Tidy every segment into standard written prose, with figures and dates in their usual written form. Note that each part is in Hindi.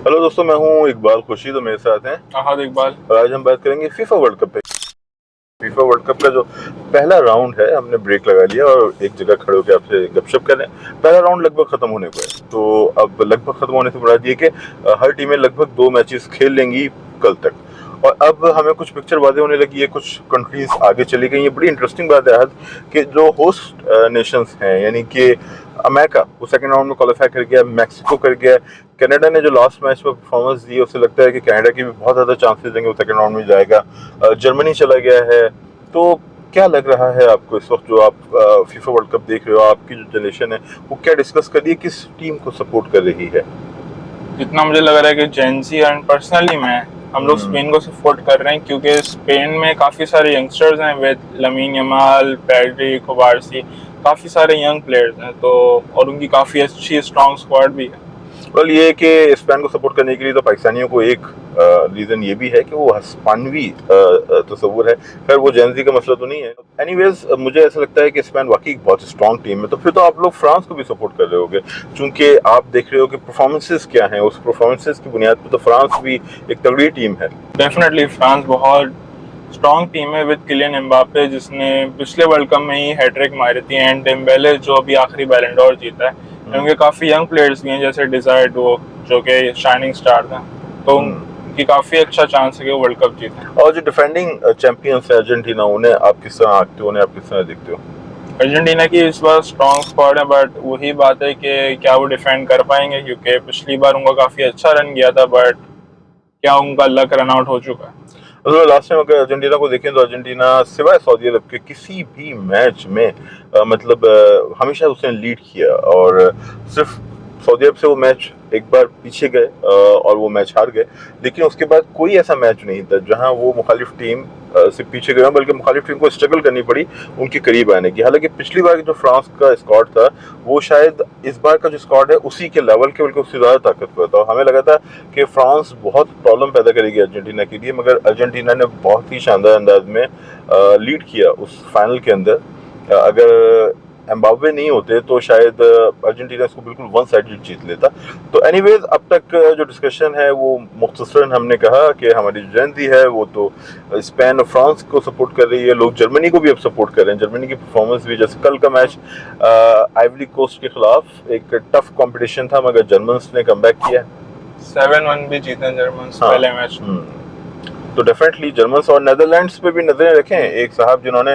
हेलो दोस्तों, मैं हूं इकबाल खुर्शीद और मेरे साथ हैं अहद इकबाल। और आज हम बात करेंगे फीफा वर्ल्ड कप पे। फीफा वर्ल्ड कप का जो पहला राउंड है, हमने ब्रेक लगा लिया और एक जगह खड़े होकर आपसे गपशप कर रहे हैं। पहला राउंड लगभग खत्म होने को है, तो अब लगभग खत्म होने से मुराद ये कि हर टीमें लगभग 2 मैचेस खेल लेंगी कल तक। और अब हमें कुछ पिक्चर वादे होने लगी है, कुछ कंट्रीज आगे चली गई है। बड़ी इंटरेस्टिंग बात है आज कि जो होस्ट नेशंस हैं, यानी कि अमेरिका, वो सेकंड राउंड में क्वालिफाई कर गया, मैक्सिको कर गया, कनाडा ने जो लास्ट मैच में परफॉर्मेंस दी, उससे लगता है कि कनाडा की भी बहुत ज़्यादा चांसेस देंगे वो सेकंड राउंड में जाएगा। जर्मनी चला गया है। तो क्या लग रहा है आपको इस वक्त जो आप फीफा वर्ल्ड कप देख रहे हो, आपकी जो जनरेशन है वो क्या डिस्कस कर रही है, किस टीम को सपोर्ट कर रही है? जितना मुझे लग रहा है कि जेंसी एंड पर्सनली हम लोग स्पेन को सपोर्ट कर रहे हैं, क्योंकि स्पेन में काफ़ी सारे यंगस्टर्स हैं विद लमीन यमाल, पेड्री, कुबारसी, काफ़ी सारे यंग प्लेयर्स हैं, तो और उनकी काफ़ी अच्छी स्ट्रॉन्ग स्क्वाड भी है। वेल, ये कि स्पेन को सपोर्ट करने के लिए तो पाकिस्तानियों को एक रीज़न ये भी है कि वो हस्पानवी तस्वुर है। खैर, वो जेंजी का मसला तो नहीं है। एनीवेज, मुझे ऐसा लगता है कि स्पेन वाकई बहुत स्ट्रॉन्ग टीम है। तो फिर तो आप लोग फ्रांस को भी सपोर्ट कर रहे होगे, क्योंकि आप देख रहे हो कि परफॉर्मेंसेस क्या हैं। उस परफॉर्मेंसेस की बुनियाद पर तो फ्रांस भी एक तगड़ी टीम है। डेफिनेटली फ्रांस बहुत स्ट्रॉन्ग टीम है विद किलियन एम्बापे, जिसने पिछले वर्ल्ड कप में ही हैट्रिक मारी थी, एंड डेम्बेले जो अभी आखिरी बैलन डोर जीता है। उनके काफ़ी यंग प्लेयर्स भी हैं, जैसे डिजायर डुओ जो कि शाइनिंग स्टार था, तो उनकी काफ़ी अच्छा चांस है कि वो वर्ल्ड कप जीते। और जो डिफेंडिंग चैंपियंस है अर्जेंटीना, उन्हें आप किस तरह आंकते हो, उन्हें आप किस तरह देखते हो? अर्जेंटीना की इस बार स्ट्रॉन्ग स्क्वाड है, बट वही बात है कि क्या वो डिफेंड कर पाएंगे, क्योंकि पिछली बार उनका काफ़ी अच्छा रन गया था, बट क्या उनका लक रन आउट हो चुका है। मतलब लास्ट टाइम अगर अर्जेंटीना को देखें तो अर्जेंटीना सिवाय सऊदी अरब के किसी भी मैच में हमेशा उसने लीड किया, और सिर्फ सऊदी अरब से वो मैच एक बार पीछे गए और वो मैच हार गए। लेकिन उसके बाद कोई ऐसा मैच नहीं था जहां वो मुखालिफ टीम से पीछे गए, बल्कि मुखालिफ टीम को स्ट्रगल करनी पड़ी उनके करीब आने की। हालांकि पिछली बार जो फ्रांस का स्क्वाड था, वो शायद इस बार का जो स्क्वाड है उसी के लेवल के, बल्कि उससे ज़्यादा ताकतवर था। हमें लगा था कि फ्रांस बहुत प्रॉब्लम पैदा करेगी अर्जेंटीना के लिए, मगर अर्जेंटीना ने बहुत ही शानदार अंदाज में लीड किया उस फाइनल के अंदर। अगर एम्बावे नहीं होते तो शायद अर्जेंटीना इसको बिल्कुल वन साइडेड जीत लेता। तो एनीवेज, अब तक जो डिस्कशन है वो मुख्तसरन हमने कहा कि हमारी जो जयंती है वो तो स्पेन और फ्रांस को सपोर्ट कर रही है। लोग जर्मनी को भी अब सपोर्ट कर रहे हैं। जर्मनी की परफॉर्मेंस भी, जैसे कल का मैच आइवरी कोस्ट के खिलाफ एक टफ कंपटीशन था, मगर जर्मन्स ने कमबैक किया। 7-1 भी जीते जर्मन पहले मैच। तो डेफिनेटली जर्मन्स और नेदरलैंड्स पे भी नजरें रखें। एक साहब जिन्होंने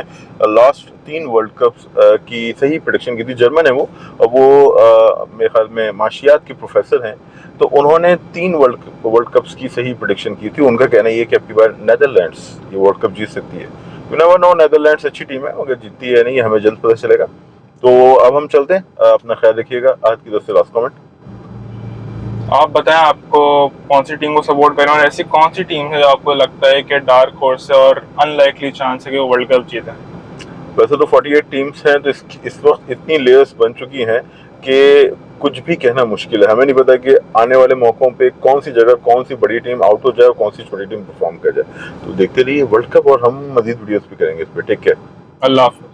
लास्ट 3 वर्ल्ड कप्स की सही प्रेडिक्शन की थी, जर्मन है वो, और वो मेरे ख्याल में माशियात के प्रोफेसर हैं। तो उन्होंने 3 वर्ल्ड कप्स की सही प्रेडिक्शन की थी। उनका कहना ये कि अब की बार नेदरलैंड्स ये वर्ल्ड कप जीत सकती है। यू नेवर नो, नेदरलैंड्स अच्छी टीम है, मगर जीतती है नहीं, हमें जल्द पता चलेगा। तो अब हम चलते हैं, अपना ख्याल रखिएगा। आज की तरफ से लास्ट कमेंट। आप बताएं आपको कौन सी टीम को सपोर्ट करें, और ऐसी कौन सी टीम है जो आपको लगता है कि डार्क हॉर्स है और अनलाइकली चांस है कि वो वर्ल्ड कप जीते? वैसे तो 48 टीम्स हैं, तो इस वक्त इतनी लेयर्स बन चुकी हैं कि कुछ भी कहना मुश्किल है। हमें नहीं पता कि आने वाले मौकों पे कौन सी जगह कौन सी बड़ी टीम आउट हो जाए और कौन सी छोटी टीम परफॉर्म कर जाए। तो देखते रहिए वर्ल्ड कप, और हम मजीद वीडियोस भी करेंगे इस पर। Take care. अल्लाह हाफिज़।